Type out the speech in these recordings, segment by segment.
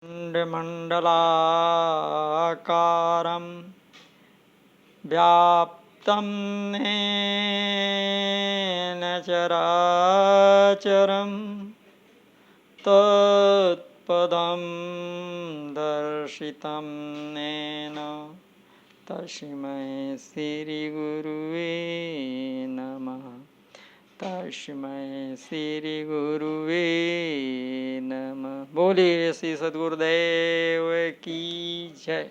मंडलाकारं व्याप्तं येन चराचरं तत्पदं दर्शितं येन तस्मै श्रीगुरुवे नमः। तस्मै श्री गुरुवे नमः। बोलिए श्री सद्गुरुदेव की जय।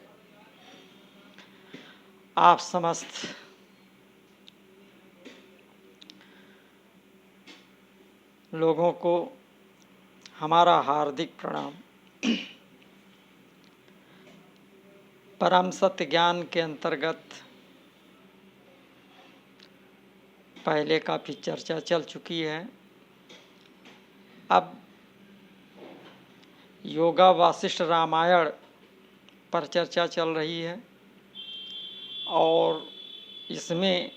आप समस्त लोगों को हमारा हार्दिक प्रणाम। परम सत्य ज्ञान के अंतर्गत पहले काफ़ी चर्चा चल चुकी है। अब योगा वासिष्ठ रामायण पर चर्चा चल रही है और इसमें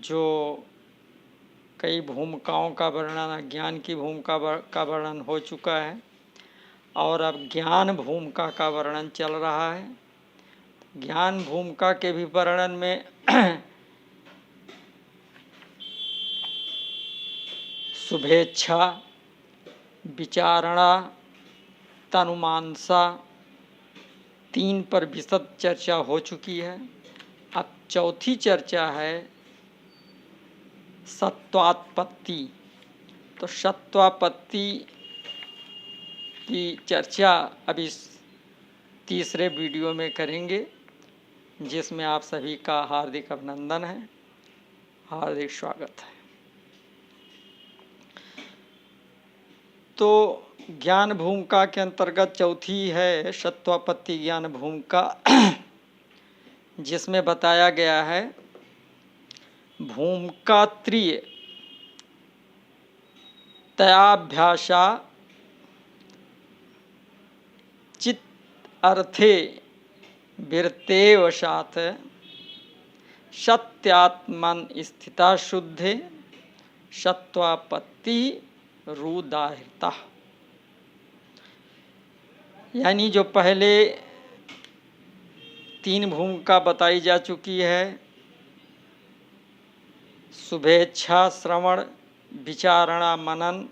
जो कई भूमिकाओं का वर्णन, ज्ञान की भूमिका का वर्णन हो चुका है और अब ज्ञान भूमिका का वर्णन चल रहा है। ज्ञान भूमिका के भी वर्णन में शुभेच्छा, विचारणा, तनुमानसा 3 पर विशद चर्चा हो चुकी है। अब चौथी चर्चा है सत्वात्पत्ति। तो सत्वात्पत्ति की चर्चा अब इस तीसरे वीडियो में करेंगे, जिसमें आप सभी का हार्दिक अभिनंदन है, हार्दिक स्वागत है। तो ज्ञान भूमिका के अंतर्गत चौथी है सत्वापत्ति ज्ञान भूमिका, जिसमें बताया गया है भूमिका त्रिय तयाभ्यासा चित अर्थे विरतेवशात सत्यात्मन स्थिता शुद्धे सत्वापत्ति रुदाहृता। यानी जो पहले 3 भूमिका बताई जा चुकी है, शुभेच्छा, श्रवण, विचारणा, मनन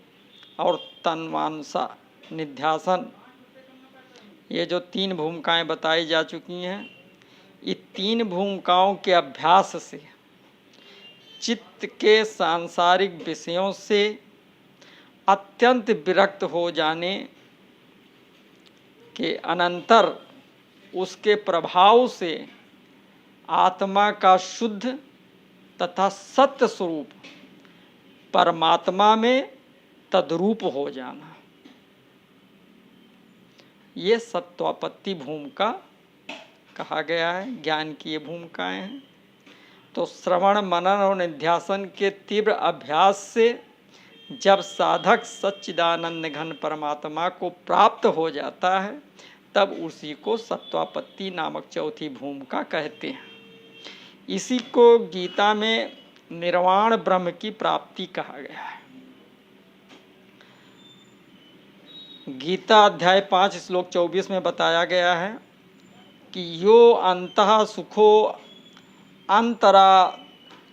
और तन्मानसा निध्यासन, ये जो 3 भूमिकाएं बताई जा चुकी हैं, ये 3 भूमिकाओं के अभ्यास से चित्त के सांसारिक विषयों से अत्यंत विरक्त हो जाने के अनंतर उसके प्रभाव से आत्मा का शुद्ध तथा सत्य स्वरूप परमात्मा में तद्रूप हो जाना, ये सत्वापत्ति भूमिका कहा गया है। ज्ञान की ये भूमिकाएं हैं। तो श्रवण, मनन और निध्यासन के तीव्र अभ्यास से जब साधक सच्चिदानंद घन परमात्मा को प्राप्त हो जाता है, तब उसी को सत्वापत्ति नामक चौथी भूमिका कहते हैं। इसी को गीता में निर्वाण ब्रह्म की प्राप्ति कहा गया है। गीता अध्याय 5 श्लोक 24 में बताया गया है कि यो अंतः सुखो अंतरा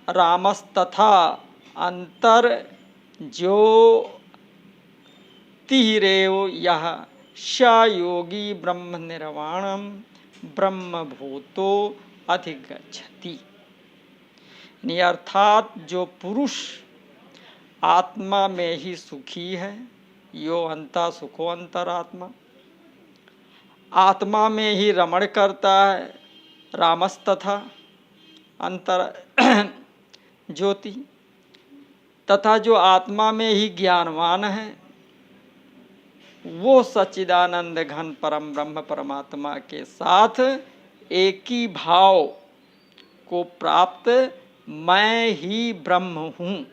रामस्तथा अंतर ज्योतिरेव यह स योगी ब्रह्म निर्वाणम ब्रह्मभूतो अधिगच्छति। अर्थात जो पुरुष आत्मा में ही सुखी है, यो अंता सुखो अंतरात्मा, आत्मा में ही रमण करता है, रामस्तथा अंतर ज्योति, तथा जो आत्मा में ही ज्ञानवान है, वो सच्चिदानंद घन परम ब्रह्म परमात्मा के साथ एक ही भाव को प्राप्त मैं ही ब्रह्म हूँ,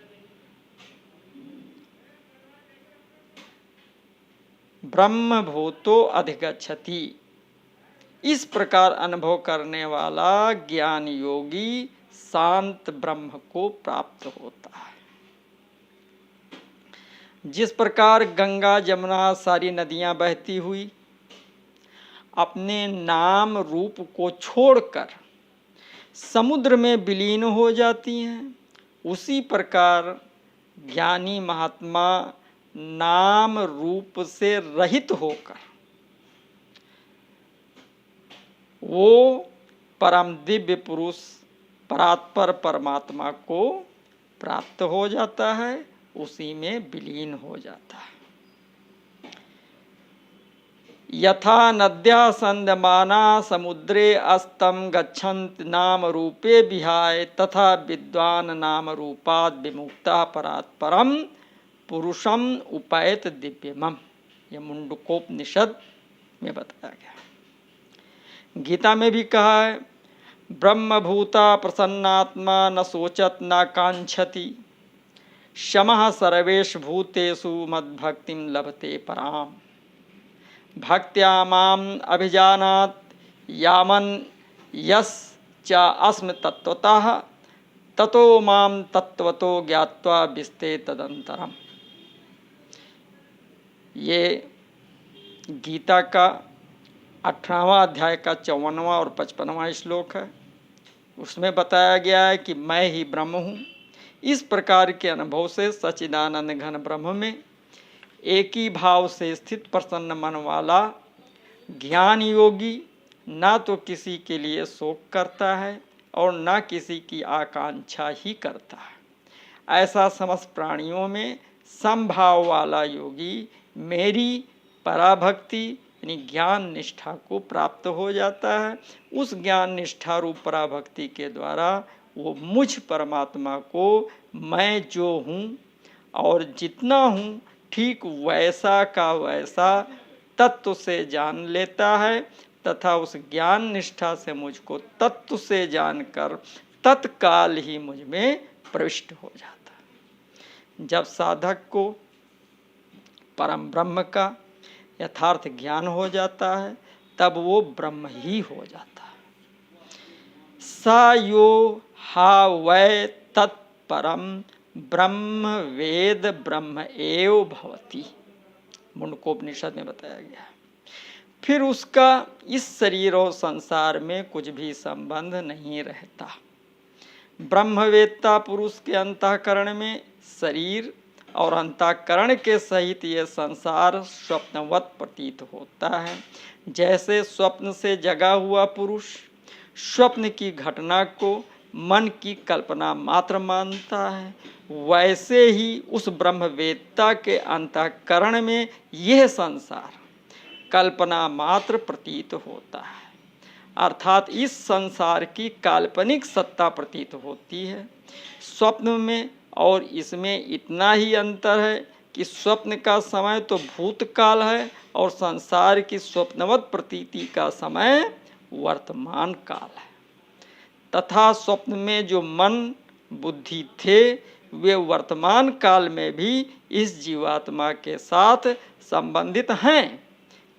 ब्रह्मभूतो अधिगच्छति, इस प्रकार अनुभव करने वाला ज्ञान योगी शांत ब्रह्म को प्राप्त होता है। जिस प्रकार गंगा जमुना सारी नदियां बहती हुई अपने नाम रूप को छोड़कर समुद्र में विलीन हो जाती हैं, उसी प्रकार ज्ञानी महात्मा नाम रूप से रहित होकर वो परम दिव्य पुरुष परात्पर परमात्मा को प्राप्त हो जाता है, उसी में विलीन हो जाता है। यथा नद्या संदमाना समुद्रे अस्तम गच्छन्त नाम रूपे विहाय तथा विद्वान नाम रूपाद विमुक्ता परात्परम पुरुषम उपैत दिव्यमम। यह मुंडकोपनिषद में बताया गया। गीता में भी कहा है, ब्रह्मभूता प्रसन्नात्मा न सोचत न कांक्षति शमः सर्वेषु भूतेषु मद्भक्तिं लभते पराम भक्त्या माम अभिजानात यामन यस च अस्म तत्वतः ततो माम तत्वतो ज्ञात्वा विस्ते तदंतरम। ये गीता का 18वां अध्याय का 54वां और 55वां श्लोक है। उसमें बताया गया है कि मैं ही ब्रह्म हूँ। इस प्रकार के अनुभव से सच्चिदानंद घन ब्रह्म में एक ही भाव से स्थित प्रसन्न मन वाला ज्ञान योगी ना तो किसी के लिए शोक करता है और ना किसी की आकांक्षा ही करता है। ऐसा समस्त प्राणियों में समभाव वाला योगी मेरी पराभक्ति यानी ज्ञान निष्ठा को प्राप्त हो जाता है। उस ज्ञान निष्ठा रूप पराभक्ति के द्वारा वो मुझ परमात्मा को मैं जो हूँ और जितना हूँ ठीक वैसा का वैसा तत्व से जान लेता है तथा उस ज्ञान निष्ठा से मुझको तत्व से जानकर तत्काल ही मुझ में प्रविष्ट हो जाता है। जब साधक को परम ब्रह्म का यथार्थ ज्ञान हो जाता है तब वो ब्रह्म ही हो जाता है। सा यो हा वै तत्परम ब्रह्म वेद ब्रह्म एव भवति, मुंडकोपनिषद में बताया गया है। फिर उसका इस शरीर और संसार में कुछ भी संबंध नहीं रहता। ब्रह्मवेत्ता पुरुष के अंतःकरण में शरीर और अंतःकरण के सहित ये संसार स्वप्नवत प्रतीत होता है। जैसे स्वप्न से जगा हुआ पुरुष स्वप्न की घटना को मन की कल्पना मात्र मानता है, वैसे ही उस ब्रह्मवेत्ता के अंतःकरण में यह संसार कल्पना मात्र प्रतीत होता है। अर्थात इस संसार की काल्पनिक सत्ता प्रतीत होती है। स्वप्न में और इसमें इतना ही अंतर है कि स्वप्न का समय तो भूतकाल है और संसार की स्वप्नवत प्रतीति का समय वर्तमान काल है। तथा स्वप्न में जो मन बुद्धि थे वे वर्तमान काल में भी इस जीवात्मा के साथ संबंधित हैं,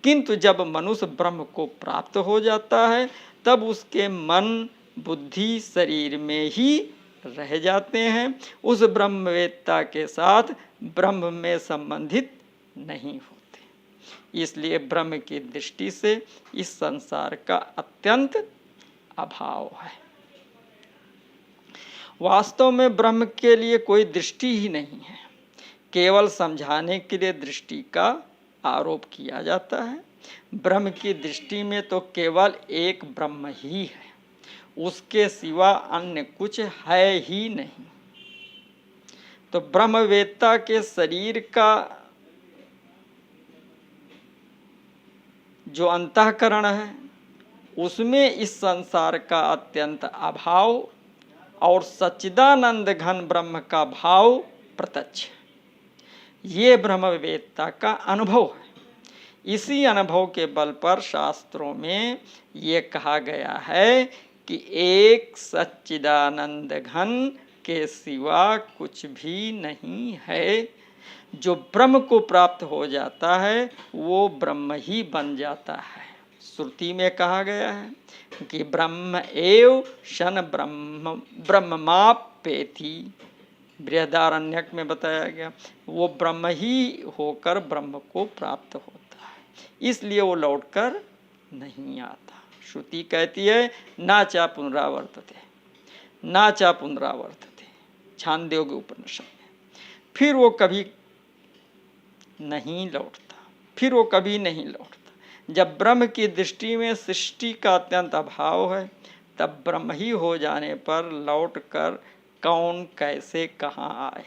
किंतु जब मनुष्य ब्रह्म को प्राप्त हो जाता है तब उसके मन बुद्धि शरीर में ही रह जाते हैं, उस ब्रह्मवेत्ता के साथ ब्रह्म में संबंधित नहीं होते। इसलिए ब्रह्म की दृष्टि से इस संसार का अत्यंत अभाव है। वास्तव में ब्रह्म के लिए कोई दृष्टि ही नहीं है, केवल समझाने के लिए दृष्टि का आरोप किया जाता है। ब्रह्म की दृष्टि में तो केवल एक ब्रह्म ही है, उसके सिवा अन्य कुछ है ही नहीं। तो ब्रह्मवेत्ता के शरीर का जो अंतःकरण है उसमें इस संसार का अत्यंत अभाव और सच्चिदानंद घन ब्रह्म का भाव प्रत्यक्ष, ये ब्रह्मवेत्ता का अनुभव है। इसी अनुभव के बल पर शास्त्रों में ये कहा गया है कि एक सच्चिदानंद घन के सिवा कुछ भी नहीं है। जो ब्रह्म को प्राप्त हो जाता है वो ब्रह्म ही बन जाता है। श्रुति में कहा गया है कि ब्रह्म एव शन ब्रह्ममाप्येति, बृहदारण्यक में बताया गया वो ब्रह्म ही होकर ब्रह्म को प्राप्त होता है, इसलिए वो लौटकर नहीं आता। श्रुति कहती है नाचा पुनरावर्तते, नाचा पुनरावर्तते, छांदोग्य उपनिषद में। फिर वो कभी नहीं लौटता, फिर वो कभी नहीं लौटता। जब ब्रह्म की दृष्टि में सृष्टि का अत्यंत अभाव है, तब ब्रह्म ही हो जाने पर लौट कर कौन कैसे कहाँ आए।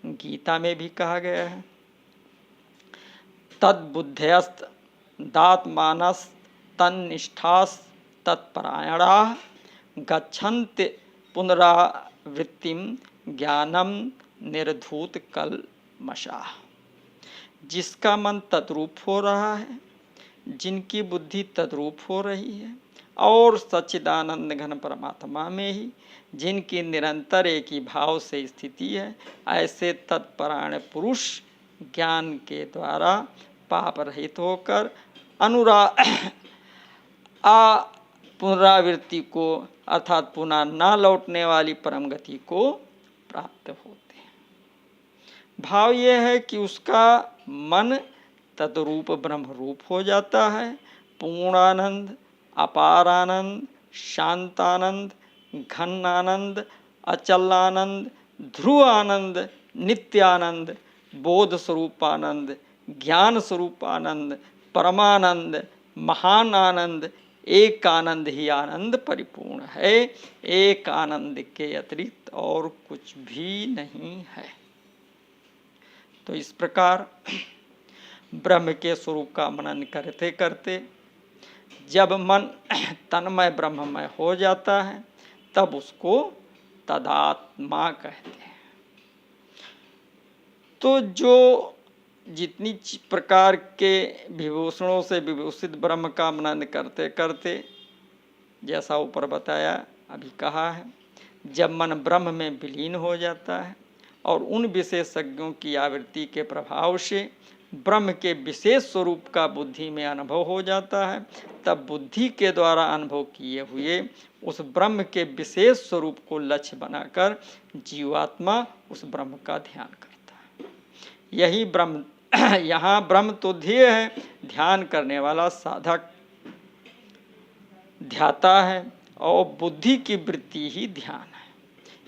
गीता में भी कहा गया है तद्बुद्धयस्त दात्मानस तन्निष्ठास तत्परायणा गच्छन्ति पुनरावृत्तिम ज्ञानम निर्धूत कल्मषा। जिसका मन तद्रूप हो रहा है, जिनकी बुद्धि तद्रूप हो रही है और सच्चिदानंद घन परमात्मा में ही जिनकी निरंतर एक ही भाव से स्थिति है, ऐसे तत्परायण पुरुष ज्ञान के द्वारा पाप रहित होकर पुनरावृत्ति को अर्थात पुनः न लौटने वाली परम गति को प्राप्त होते हैं। भाव यह है कि उसका मन तद्रूप ब्रह्म रूप हो जाता है। पूर्णानंद, अपारानंद, शांतानंद, घन आनंद, अचलानंद, ध्रुव आनंद, नित्यानंद, बोध स्वरूपानंद, ज्ञान स्वरूपानंद, परमानंद, महान आनंद, एक आनंद ही आनंद परिपूर्ण है। एक आनंद के अतिरिक्त और कुछ भी नहीं है। तो इस प्रकार ब्रह्म के स्वरूप का मनन करते करते जब मन तन्मय ब्रह्ममय हो जाता है, तब उसको तदात्मा कहते हैं। तो जो जितनी प्रकार के विभूषणों से विभूषित ब्रह्म का मनन करते करते, जैसा ऊपर बताया अभी कहा है, जब मन ब्रह्म में विलीन हो जाता है और उन विशेषज्ञों की आवृत्ति के प्रभाव से ब्रह्म के विशेष स्वरूप का बुद्धि में अनुभव हो जाता है, तब बुद्धि के द्वारा अनुभव किए हुए उस ब्रह्म के विशेष स्वरूप को लक्ष्य बनाकर जीवात्मा उस ब्रह्म का ध्यान करता है। यही ब्रह्म यहाँ ब्रह्म तो ध्येय है, ध्यान करने वाला साधक ध्याता है और बुद्धि की वृत्ति ही ध्यान है।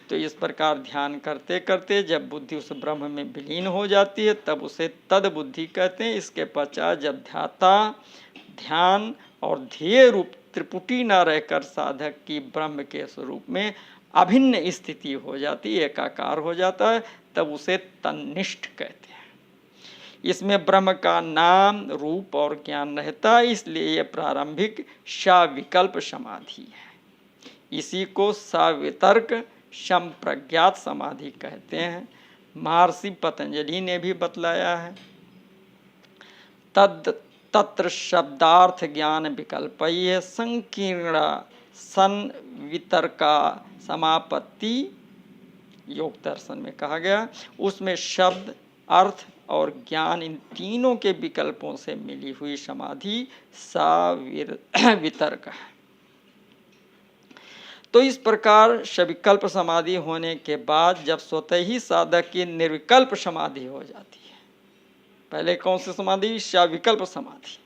तो इस प्रकार ध्यान करते करते जब बुद्धि उस ब्रह्म में विलीन हो जाती है, तब उसे तद बुद्धि कहते हैं। इसके पश्चात जब ध्याता ध्यान और ध्येय रूप त्रिपुटी न रहकर साधक की ब्रह्म के स्वरूप में अभिन्न स्थिति हो जाती है, एकाकार हो जाता है, तब उसे तन्निष्ठ कहते हैं। इसमें ब्रह्म का नाम रूप और ज्ञान रहता है, इसलिए यह प्रारंभिक साविकल्प समाधि है। इसी को सावितर्क संप्रज्ञात समाधि कहते हैं। महर्षि पतंजलि ने भी बतलाया है तत्र शब्दार्थ ज्ञान विकल्पय संकीर्ण सन वितर्का समापत्ति। योग दर्शन में कहा गया, उसमें शब्द अर्थ और ज्ञान इन तीनों के विकल्पों से मिली हुई समाधि सावितर्क है। तो इस प्रकार सविकल्प समाधि होने के बाद जब स्वतः ही साधक की निर्विकल्प समाधि हो जाती है, पहले कौन सी समाधि? सविकल्प समाधि,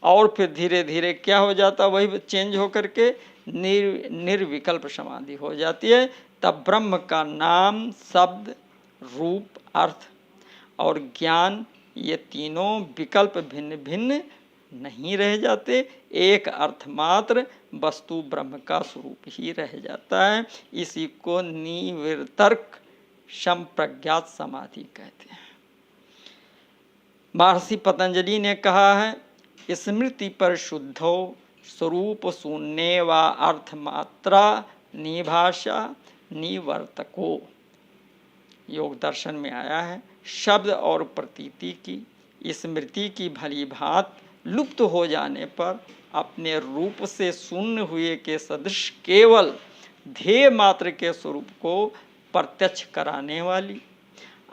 और फिर धीरे धीरे क्या हो जाता, वही चेंज होकर के निर्विकल्प समाधि हो जाती है। तब ब्रह्म का नाम शब्द रूप अर्थ और ज्ञान ये तीनों विकल्प भिन्न भिन्न नहीं रह जाते, एक अर्थमात्र वस्तु ब्रह्म का स्वरूप ही रह जाता है। इसी को निवितर्क संप्रज्ञात समाधि कहते हैं। महर्षि पतंजलि ने कहा है, स्मृति पर शुद्धो स्वरूप शून्य व अर्थमात्रा निभाषा निवर्तको। योग दर्शन में आया है, शब्द और प्रतीति की स्मृति की भली भांत लुप्त हो जाने पर अपने रूप से शून्य हुए के सदृश केवल ध्येय मात्र के स्वरूप को प्रत्यक्ष कराने वाली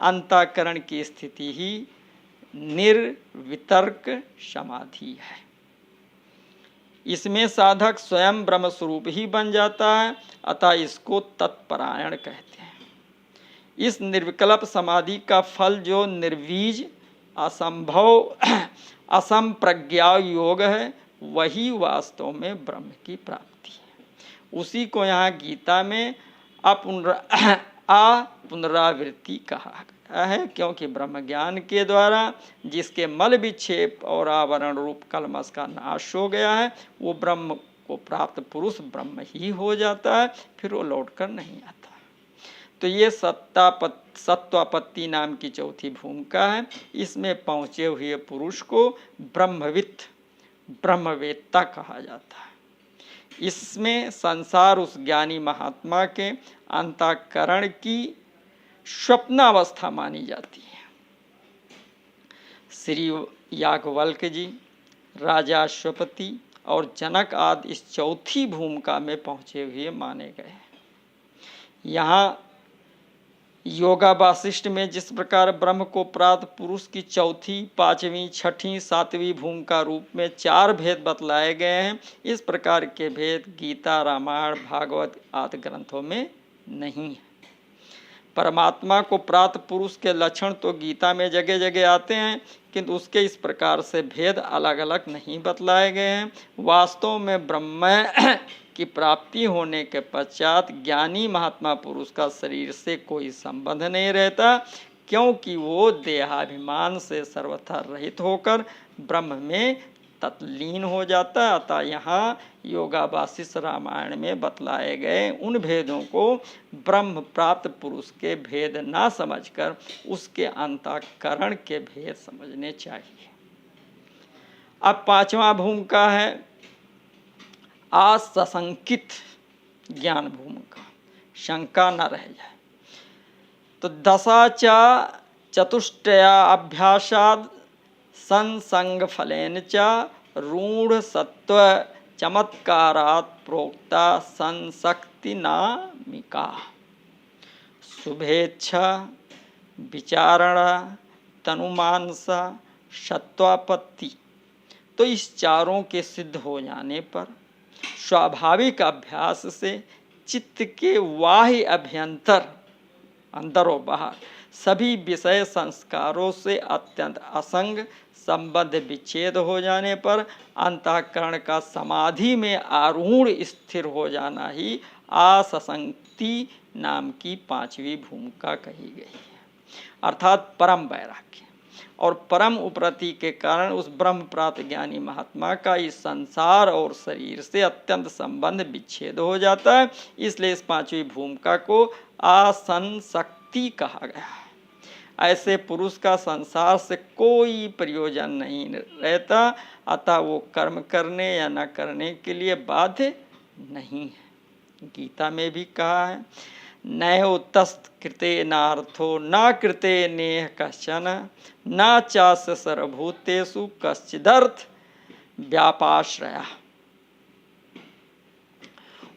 अंतःकरण की स्थिति ही निर्वितर्क समाधि है। इसमें साधक स्वयं ब्रह्म स्वरूप ही बन जाता है, अतः इसको तत्परायण कहते हैं। इस निर्विकल्प समाधि का फल जो निर्वीज असंभव असंप्रज्ञा योग है, वही वास्तव में ब्रह्म की प्राप्ति है। उसी को यहाँ गीता में पुनरावृत्ति कहा गया है, क्योंकि ब्रह्म ज्ञान के द्वारा जिसके मल विक्षेप और आवरण रूप कलमश का नाश हो गया है, वो ब्रह्म को प्राप्त पुरुष ब्रह्म ही हो जाता है, फिर वो लौटकर नहीं आता। तो ये सत्वापत्ति नाम की चौथी भूमिका है। इसमें पहुँचे हुए पुरुष को ब्रह्मवित्, ब्रह्मवेत्ता कहा जाता है। इसमें संसार उस ज्ञानी महात्मा के अंतःकरण की स्वप्नावस्था मानी जाती है। श्री याज्ञवल्क्य जी, राजा अश्वपति और जनक आदि इस चौथी भूमिका में पहुँचे हुए माने गए। यहाँ योगा वासिष्ठ में जिस प्रकार ब्रह्म को प्राप्त पुरुष की चौथी, पांचवी, छठी, सातवीं भूमिका रूप में 4 भेद बतलाए गए हैं, इस प्रकार के भेद गीता, रामायण, भागवत आदि ग्रंथों में नहीं है। परमात्मा को प्राप्त पुरुष के लक्षण तो गीता में जगह जगह आते हैं, किंतु उसके इस प्रकार से भेद अलग अलग नहीं बतलाए गए हैं। वास्तव में ब्रह्म की प्राप्ति होने के पश्चात ज्ञानी महात्मा पुरुष का शरीर से कोई संबंध नहीं रहता, क्योंकि वो देहाभिमान से सर्वथा रहित होकर ब्रह्म में तत्लीन हो जाता है। अतः यहाँ योगा वासिष्ठ रामायण में बतलाए गए उन भेदों को ब्रह्म प्राप्त पुरुष के भेद ना समझकर उसके अंतःकरण के भेद समझने चाहिए। अब 5वां भूमिका है असंकित ज्ञान भूमिका, शंका न रह जाए। तो दशा च चतुष्टया अभ्यासाद संसंग फलेन च रूढ़ सत्व चमत्कारात् प्रोक्ता संशक्ति नामिका शुभेच्छा विचारणा तनुमानसा सत्वापत्ति। तो इस चारों के सिद्ध हो जाने पर स्वाभाविक अभ्यास से चित्त के बाह्य अभ्यंतर, अंदर और बाहर, सभी विषय संस्कारों से अत्यंत असंग संबंध विच्छेद हो जाने पर अंतःकरण का समाधि में आरूढ़ स्थिर हो जाना ही असंक्ति नाम की 5वीं भूमिका कही गई है। अर्थात परम वैराग्य और परम उपरति के कारण उस ब्रह्म प्राप्त ज्ञानी महात्मा का इस संसार और शरीर से अत्यंत संबंध विच्छेद हो जाता है। इसलिए इस 5वीं भूमिका को असंशक्ति कहा गया है। ऐसे पुरुष का संसार से कोई प्रयोजन नहीं रहता, अतः वो कर्म करने या न करने के लिए बाध्य नहीं है। गीता में भी कहा है, नैव तस्त कृते नार्थो न कृते नेह कश्चन न चास्य सर्वभूतेषु कश्चिदर्थ व्यापाश्रया।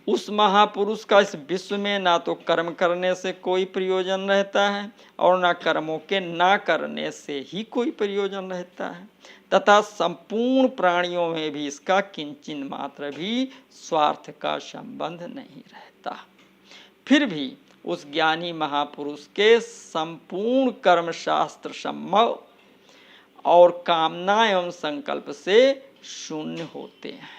उस महापुरुष का इस विश्व में ना तो कर्म करने से कोई प्रयोजन रहता है और ना कर्मों के ना करने से ही कोई प्रयोजन रहता है, तथा संपूर्ण प्राणियों में भी इसका किंचिन मात्र भी स्वार्थ का संबंध नहीं रहता। फिर भी उस ज्ञानी महापुरुष के संपूर्ण कर्म शास्त्र सम्भव और कामना एवं संकल्प से शून्य होते हैं।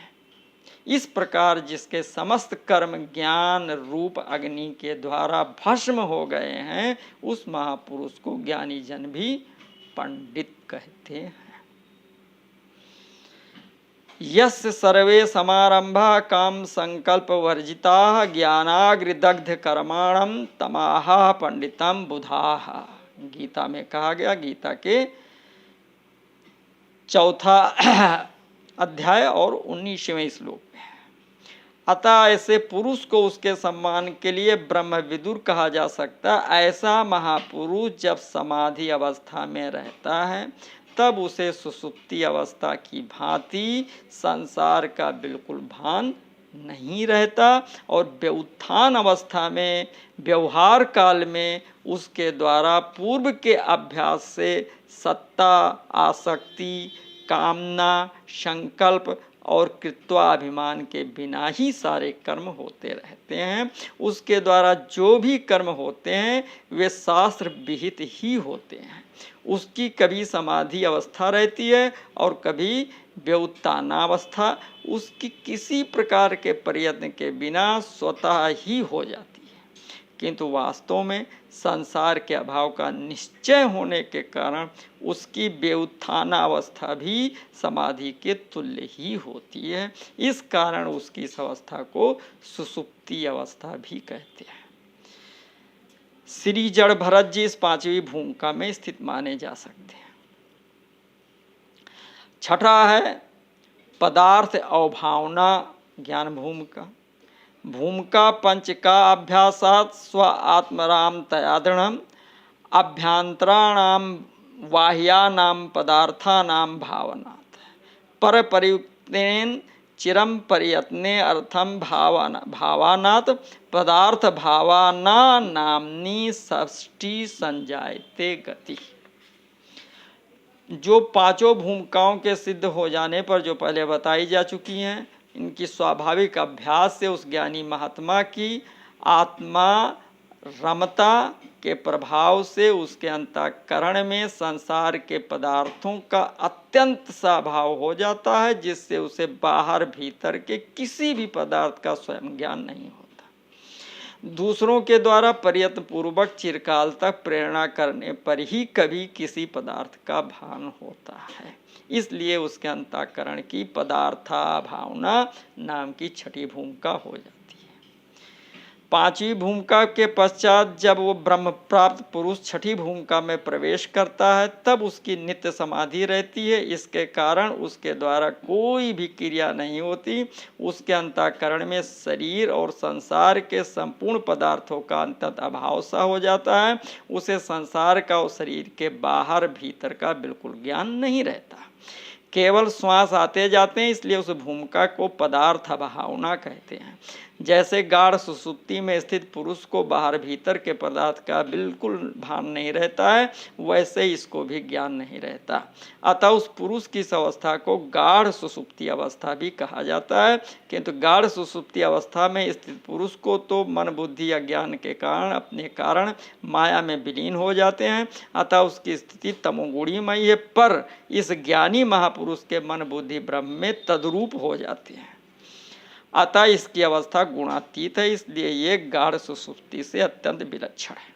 इस प्रकार जिसके समस्त कर्म ज्ञान रूप अग्नि के द्वारा भस्म हो गए हैं, उस महापुरुष को ज्ञानी जन भी पंडित कहते हैं। यस्य सर्वे समारंभा काम संकल्प वर्जिता ज्ञानाग्रदग्ध कर्माणम तमाहा पंडितम बुधाः। गीता में कहा गया, गीता के 4 अध्याय और 19वें श्लोक में। अतः ऐसे पुरुष को उसके सम्मान के लिए ब्रह्म विदुर कहा जा सकता है। ऐसा महापुरुष जब समाधि अवस्था में रहता है तब उसे सुसुप्ति अवस्था की भांति संसार का बिल्कुल भान नहीं रहता और व्युत्थान अवस्था में व्यवहार काल में उसके द्वारा पूर्व के अभ्यास से सत्ता, आसक्ति, कामना, संकल्प और कृत्वाभिमान के बिना ही सारे कर्म होते रहते हैं। उसके द्वारा जो भी कर्म होते हैं वे शास्त्र विहित ही होते हैं। उसकी कभी समाधि अवस्था रहती है और कभी व्युत्थानावस्था उसकी किसी प्रकार के प्रयत्न के बिना स्वतः ही हो जाती है, किंतु वास्तव में संसार के अभाव का निश्चय होने के कारण उसकी व्युत्थानावस्था भी समाधि के तुल्य ही होती है। इस कारण उसकी इस अवस्था को सुषुप्ति अवस्था भी कहते हैं। श्री जड़ भरत जी इस पांचवी भूमिका में स्थित माने जा सकते हैं। छठा है पदार्थ अवभावना ज्ञान भूमिका। भूमिका पंच का अभ्यासात स्व आत्मराम तयादृढ़ अभ्यांतराणाम बाह्यानाम पदार्थानाम भावनात् पर परियुक्तेन चिरम प्रयत्ने अर्थम भावानात् पदार्थ भावाना नामनी षष्ठी संजायते गति। जो पांचों भूमिकाओं के सिद्ध हो जाने पर जो पहले बताई जा चुकी हैं, इनकी स्वाभाविक अभ्यास से उस ज्ञानी महात्मा की आत्मा रमता के प्रभाव से उसके अंतःकरण में संसार के पदार्थों का अत्यंत सा भाव हो जाता है, जिससे उसे बाहर भीतर के किसी भी पदार्थ का स्वयं ज्ञान नहीं होता। दूसरों के द्वारा प्रयत्न पूर्वक चिरकाल तक प्रेरणा करने पर ही कभी किसी पदार्थ का भान होता है। इसलिए उसके अंतःकरण की पदार्था भावना नाम की छठी भूमिका हो जाती है। पांचवी भूमिका के पश्चात जब वो ब्रह्म प्राप्त पुरुष छठी भूमिका में प्रवेश करता है, तब उसकी नित्य समाधि रहती है। इसके कारण उसके द्वारा कोई भी क्रिया नहीं होती। उसके अंतःकरण में शरीर और संसार के संपूर्ण पदार्थों का अंततः अभाव सा हो जाता है। उसे संसार का और शरीर के बाहर भीतर का बिल्कुल ज्ञान नहीं रहता, केवल श्वास आते जाते हैं। इसलिए उस भूमिका को पदार्थ भावना कहते हैं। जैसे गाढ़ सुषुप्ति में स्थित पुरुष को बाहर भीतर के पदार्थ का बिल्कुल भान नहीं रहता है, वैसे इसको भी ज्ञान नहीं रहता। अतः उस पुरुष की इस अवस्था को गाढ़ सुषुप्ति अवस्था भी कहा जाता है। किंतु गाढ़ सुषुप्ति अवस्था में स्थित पुरुष को तो मन बुद्धि अज्ञान के कारण अपने कारण माया में विलीन हो जाते हैं। अतः उसकी स्थिति तमोगुणीमयी है, पर इस ज्ञानी महापुरुष के मन बुद्धि ब्रह्म में तद्रूप हो जाते हैं। अतः इसकी अवस्था गुणातीत है, इसलिए ये गाढ़ सुषुप्ति से अत्यंत विलक्षण है।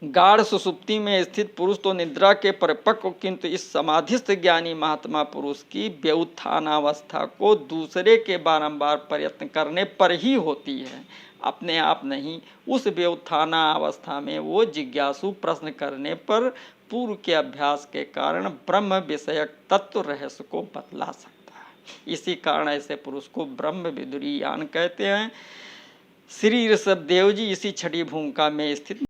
गाढ़ सुषुप्ति में स्थित पुरुष तो निद्रा के परिपक्व, किंतु इस समाधिस्थ ज्ञानी महात्मा पुरुष की व्युत्थानावस्था को दूसरे के बारंबार प्रयत्न करने पर ही होती है, अपने आप नहीं। उस व्युत्थानावस्था में वो जिज्ञासु प्रश्न करने पर पूर्व के अभ्यास के कारण ब्रह्म विषयक तत्व रहस्य को बतला सकता है। इसी कारण ऐसे पुरुष को ब्रह्म विदुरीयान कहते हैं। श्री ऋषभदेव जी इसी छठी भूमिका में स्थित